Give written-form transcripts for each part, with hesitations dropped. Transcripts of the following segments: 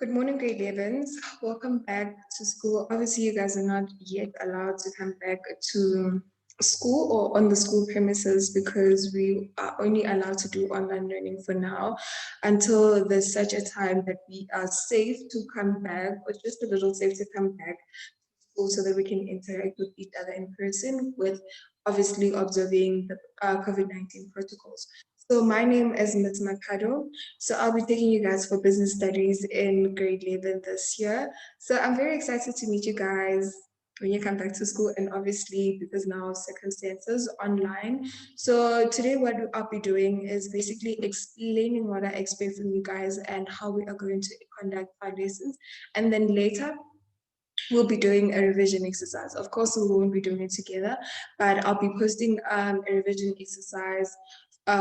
Good morning, grade 11s. Welcome back to school. Obviously, you guys are not yet allowed to come back to school or on the school premises because we are only allowed to do online learning for now until there's such a time that we are safe to come back or just a little safe to come back to school so that we can interact with each other in person with obviously observing the COVID-19 protocols. So my name is Ms. Makado. So I'll be taking you guys for business studies in grade 11 this year. So I'm very excited to meet you guys when you come back to school, and obviously because now circumstances online. So today what I'll be doing is basically explaining what I expect from you guys and how we are going to conduct our lessons. And then later we'll be doing a revision exercise. Of course, we won't be doing it together, but I'll be posting a revision exercise,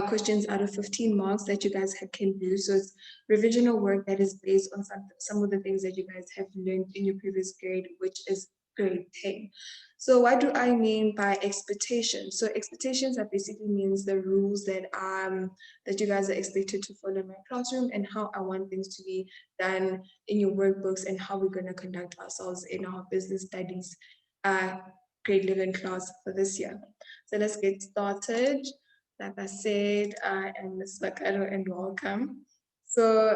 questions out of 15 marks that you guys can do. So it's revisional work that is based on some of the things that you guys have learned in your previous grade, which is grade 10. So what do I mean by expectations? So expectations are basically means the rules that you guys are expected to follow in my classroom and how I want things to be done in your workbooks and how we're going to conduct ourselves in our business studies grade 11 class for this year. So let's get started. Like I said, I am Ms. Bakaro and welcome. So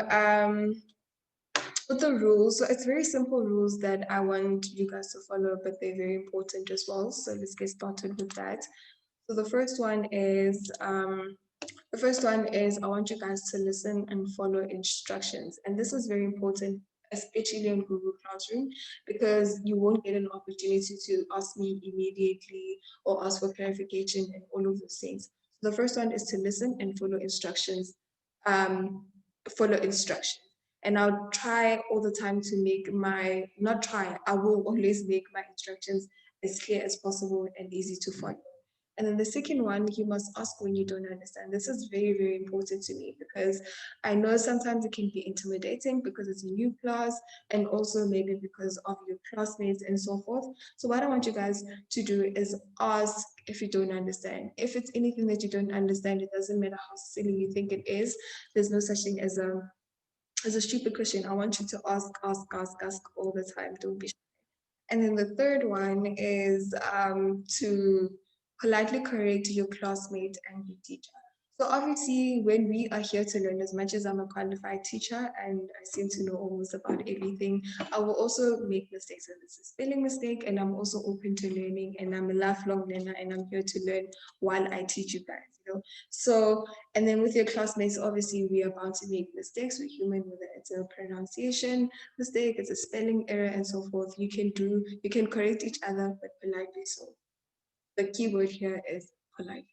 with the rules, so it's very simple rules that I want you guys to follow, but they're very important as well. So let's get started with that. So the first one is I want you guys to listen and follow instructions. And this is very important, especially on Google Classroom, because you won't get an opportunity to ask me immediately or ask for clarification and all of those things. So the first one is to listen and follow instructions. Um, Follow instructions. And I'll try all the time to not try, I will always make my instructions as clear as possible and easy to follow. And then the second one, you must ask when you don't understand. This is very, very important to me because I know sometimes it can be intimidating because it's a new class and also maybe because of your classmates and so forth. So what I want you guys to do is ask if you don't understand. If it's anything that you don't understand, it doesn't matter how silly you think it is. There's no such thing as a stupid question. I want you to ask all the time. Don't be shy. And then the third one is to politely correct your classmate and your teacher. So obviously, when we are here to learn, as much as I'm a qualified teacher and I seem to know almost about everything, I will also make mistakes. So this is a spelling mistake, and I'm also open to learning, and I'm a lifelong learner, and I'm here to learn while I teach you guys. So and then with your classmates, obviously, we are bound to make mistakes. We're human, whether it's a pronunciation mistake, it's a spelling error, and so forth. You can correct each other, but politely. So the key word here is politely.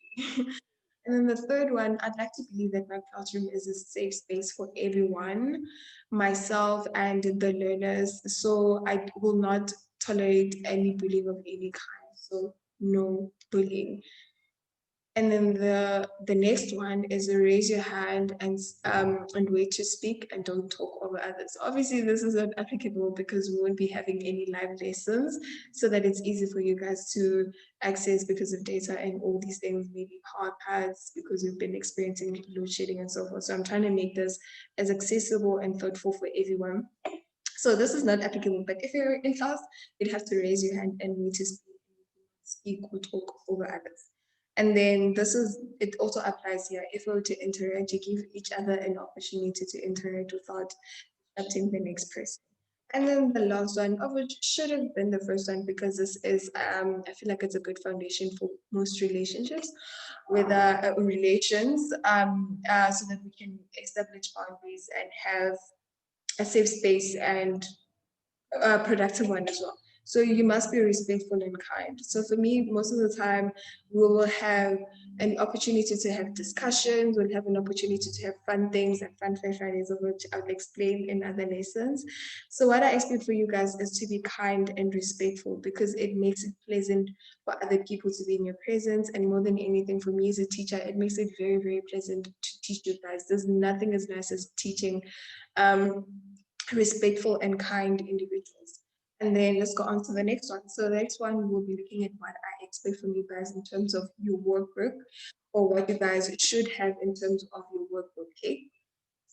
And then the third one, I'd like to believe that my classroom is a safe space for everyone, myself and the learners. So I will not tolerate any bullying of any kind. So no bullying. And then the next one is raise your hand and wait to speak and don't talk over others. Obviously, this is not applicable because we won't be having any live lessons, so that it's easy for you guys to access because of data and all these things, maybe hard pads because we've been experiencing load shedding and so forth. So I'm trying to make this as accessible and thoughtful for everyone. So this is not applicable, but if you're in class, you'd have to raise your hand and wait to speak or talk over others. And then it also applies here. If we were to interact, you give each other an opportunity to interact without disrupting the next person. And then the last one, of which should have been the first one, because this is, I feel like it's a good foundation for most relationships, with relations, so that we can establish boundaries and have a safe space and a productive one as well. So you must be respectful and kind. So for me, most of the time, we will have an opportunity to have discussions, we'll have an opportunity to have fun things and fun Fair Fridays, of which I'll explain in other lessons. So what I expect for you guys is to be kind and respectful because it makes it pleasant for other people to be in your presence. And more than anything, for me as a teacher, it makes it very, very pleasant to teach you guys. There's nothing as nice as teaching respectful and kind individuals. And then let's go on to the next one. So the next one, we'll be looking at what I expect from you guys in terms of your workbook or what you guys should have in terms of your workbook. Okay.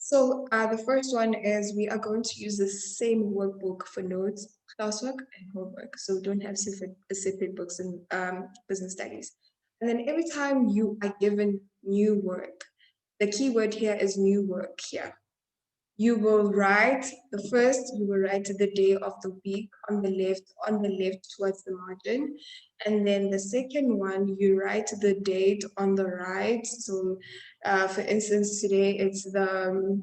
So the first one is we are going to use the same workbook for notes, classwork, and homework. So we don't have separate books in business studies. And then every time you are given new work, the key word here is new work here. You will write you will write the day of the week on the left towards the margin. And then the second one, you write the date on the right. So for instance, today it's the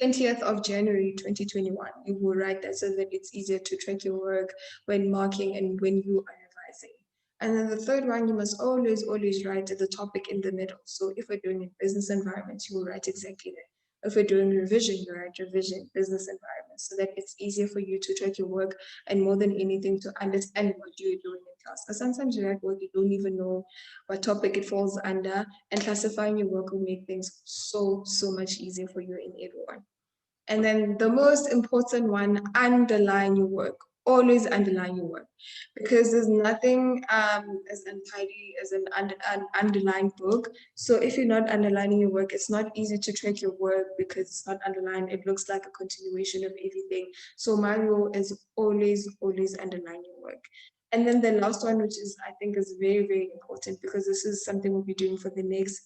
20th of January 2021. You will write that so that it's easier to track your work when marking and when you are revising. And then the third one, you must always write the topic in the middle. So if we're doing a business environment, you will write exactly that. If we're doing revision, you write revision, business environment, so that it's easier for you to track your work and more than anything to understand what you're doing in class. Because sometimes you write work, you don't even know what topic it falls under, and classifying your work will make things so much easier for you and everyone. And then the most important one, underline your work. Always underline your work, because there's nothing as untidy as an underlined book. So if you're not underlining your work, it's not easy to track your work because it's not underlined. It looks like a continuation of everything. So my rule is always underline your work. And then the last one, which is I think is very important, because this is something we'll be doing for the next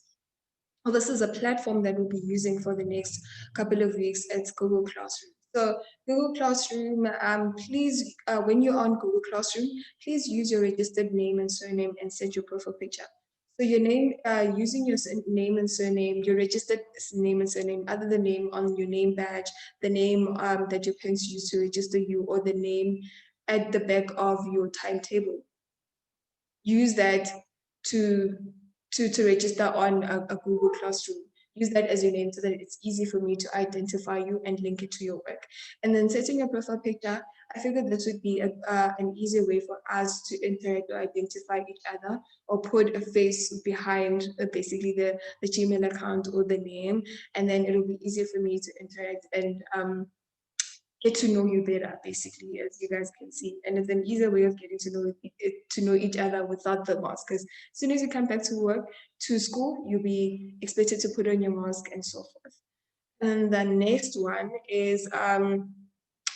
well, this is a platform that we'll be using for the next couple of weeks. It's Google Classroom. So Google Classroom, please, when you're on Google Classroom, please use your registered name and surname and set your profile picture. So your name, using your name and surname, your registered name and surname, other the name on your name badge, the name that your parents use to register you, or the name at the back of your timetable. Use that to to register on a Google Classroom. Use that as your name so that it's easy for me to identify you and link it to your work. And then setting your profile picture, I figured this would be an easier way for us to interact or identify each other, or put a face behind basically the Gmail account or the name, and then it'll be easier for me to interact and get to know you better, basically, as you guys can see. And it's an easier way of getting to know each other without the mask. Because as soon as you come back to school, you'll be expected to put on your mask and so forth. And the next one is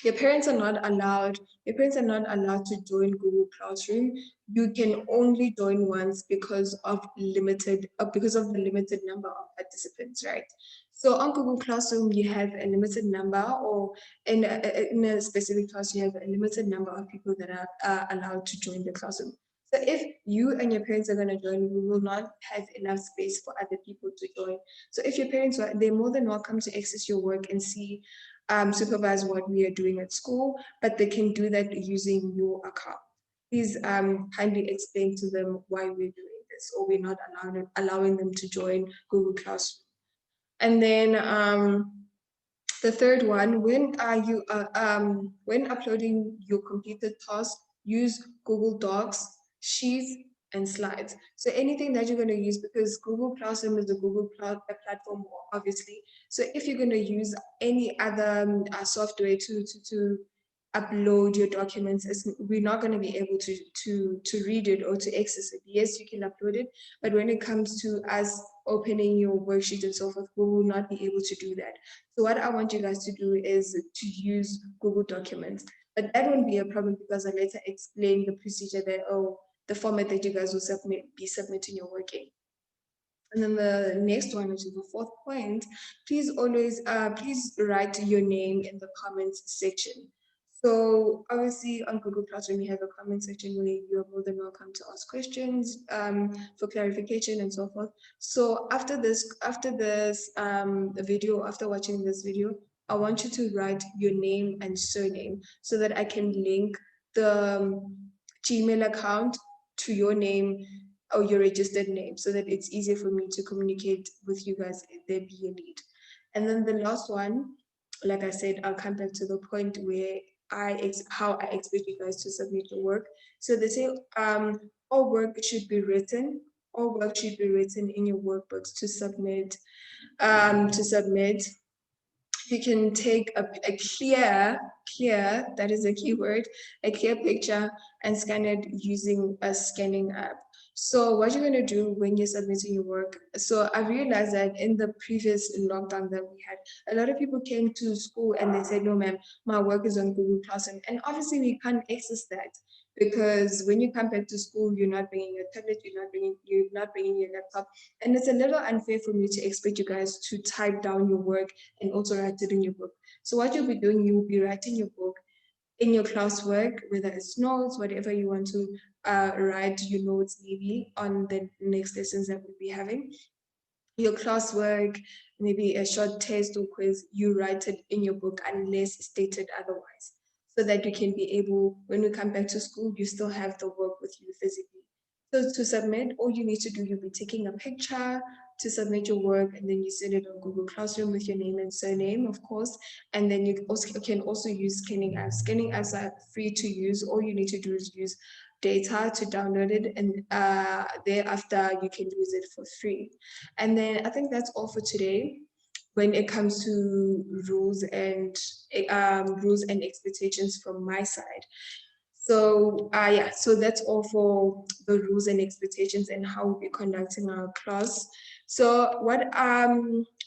your parents are not allowed to join Google Classroom. You can only join once because of the limited number of participants, right? So on Google Classroom, you have a limited number, or in a specific class, you have a limited number of people that are allowed to join the classroom. So if you and your parents are going to join, we will not have enough space for other people to join. So if your parents are, they're more than welcome to access your work and see, supervise what we are doing at school, but they can do that using your account. Please kindly explain to them why we're doing this, or we're not allowing them to join Google Classroom. And then the third one, when uploading your completed task, use Google Docs, Sheets, and Slides. So anything that you're going to use, because Google Classroom is a Google Cloud platform, obviously. So if you're going to use any other software to upload your documents, we're not going to be able to read it or to access it. Yes, you can upload it, but when it comes to us opening your worksheet and so forth, we will not be able to do that. So what I want you guys to do is to use Google Documents. But that won't be a problem, because I later explain the procedure that, the format that you guys will be submitting your work in. And then the next one, which is the fourth point, please write your name in the comments section. So obviously on Google Classroom, you have a comment section where you're more than welcome to ask questions for clarification and so forth. So after this video, after watching this video, I want you to write your name and surname so that I can link the Gmail account to your name or your registered name, so that it's easier for me to communicate with you guys if there be a need. And then the last one, like I said, I'll come back to the point where how I expect you guys to submit your work. So they say all work should be written. All work should be written in your workbooks to submit. You can take a clear, that is a keyword, a clear picture and scan it using a scanning app. So what you're going to do when you're submitting your work. So I realized that in the previous lockdown that we had, a lot of people came to school and they said, no, ma'am, my work is on Google Classroom. And obviously we can't access that because when you come back to school, you're not bringing your tablet, you're not bringing your laptop. And it's a little unfair for me to expect you guys to type down your work and also write it in your book. So what you'll be doing, you'll be writing your book in your classwork, whether it's notes, whatever you want to write your notes maybe on the next lessons that we'll be having. Your classwork, maybe a short test or quiz, you write it in your book unless stated otherwise, so that you can be able, when we come back to school, you still have the work with you physically. So to submit, all you need to do, you'll be taking a picture to submit your work, and then you send it on Google Classroom with your name and surname, of course. And then you also can also use scanning apps. Scanning apps are free to use. All you need to do is use data to download it, and thereafter you can use it for free. And then I think that's all for today when it comes to rules and expectations from my side. So yeah, so that's all for the rules and expectations and how we'll be conducting our class. So what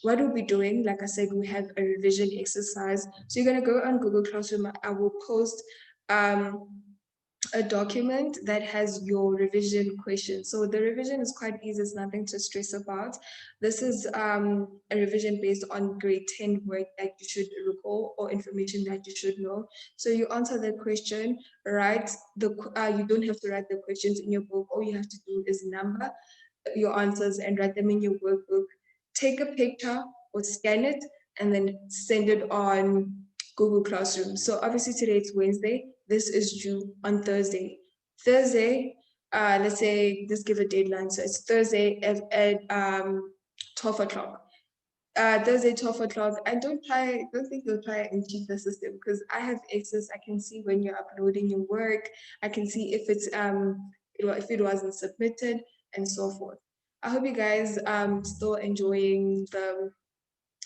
we'll be doing, like I said, we have a revision exercise. So you're gonna go on Google Classroom. I will post a document that has your revision questions. So the revision is quite easy, it's nothing to stress about. This is a revision based on grade 10 work that you should recall or information that you should know. So you answer the question, write you don't have to write the questions in your book. All you have to do is number your answers and write them in your workbook. Take a picture or scan it and then send it on Google Classroom. So obviously today it's Wednesday. This is due on Thursday. Thursday, let's say just give a deadline. So it's Thursday at 12 o'clock. Thursday, 12 o'clock. And don't think you'll try and cheat the system because I have access. I can see when you're uploading your work. I can see if if it wasn't submitted and so forth. I hope you guys still enjoying the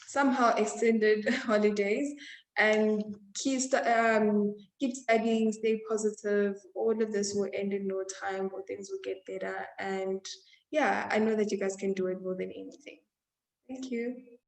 somehow extended holidays and keep studying, stay positive. All of this will end in no time, or things will get better. And yeah, I know that you guys can do it more than anything. Thank you.